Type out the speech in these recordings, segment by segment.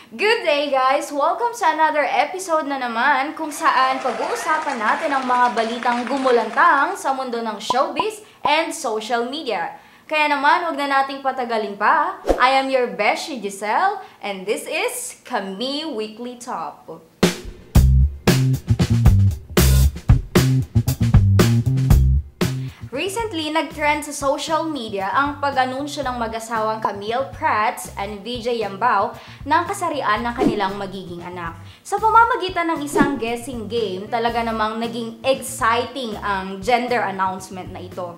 Good day guys! Welcome sa another episode na naman kung saan pag-uusapan natin ang mga balitang gumulantang sa mundo ng showbiz and social media. Kaya naman, huwag na nating patagalin pa. I am your Beshi Giselle and this is Kami Weekly Top. Recently, nag-trend sa social media ang pag-anunsyo ng mag-asawang Camille Prats and Vijay Yambao ng kasarian ng kanilang magiging anak. Sa pamamagitan ng isang guessing game, talaga namang naging exciting ang gender announcement na ito.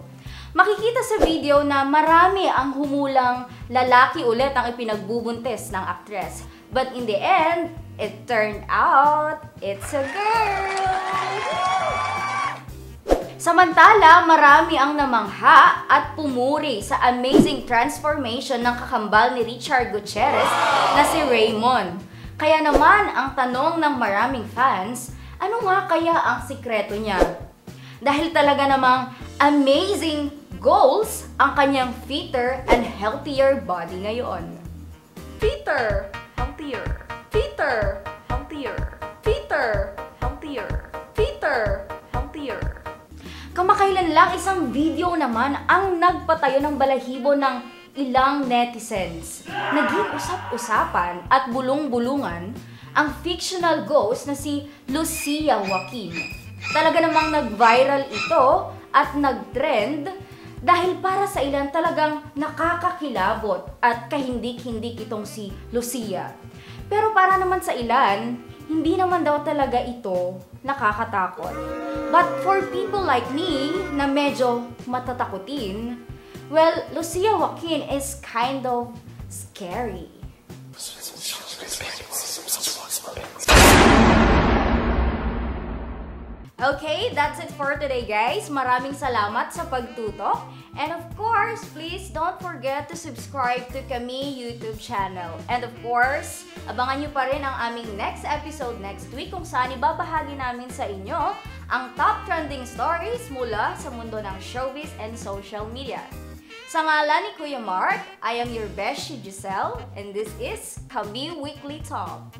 Makikita sa video na marami ang humulang lalaki ulit ang ipinagbubuntis ng aktres. But in the end, it turned out it's a girl! Samantala, marami ang namangha at pumuri sa amazing transformation ng kakambal ni Richard Gutierrez na si Raymond. Kaya naman, ang tanong ng maraming fans, ano nga kaya ang sikreto niya? Dahil talaga namang amazing goals ang kanyang fitter and healthier body ngayon. Fitter, healthier, fitter, healthier, fitter, healthier, fitter, healthier. Kamakailan lang isang video naman ang nagpatayo ng balahibo ng ilang netizens. Naging usap-usapan at bulong-bulungan ang fictional ghost na si Lucia Joaquin. Talaga namang nag-viral ito at nag-trend dahil para sa ilan talagang nakakakilabot at kahindik-hindik itong si Lucia. Pero para naman sa ilan, hindi naman daw talaga ito nakakatakot. But for people like me na medyo matatakutin, well, Lucia Joaquin is kind of scary. Okay, that's it for today guys. Maraming salamat sa pagtutok. And of course, please don't forget to subscribe to Kami YouTube channel. And of course, abangan nyo pa rin ang aming next episode next week kung saan ibabahagi namin sa inyo ang top trending stories mula sa mundo ng showbiz and social media. Sa ngalan ni Kuya Mark, I am your Beshi Giselle and this is Kami Weekly Top.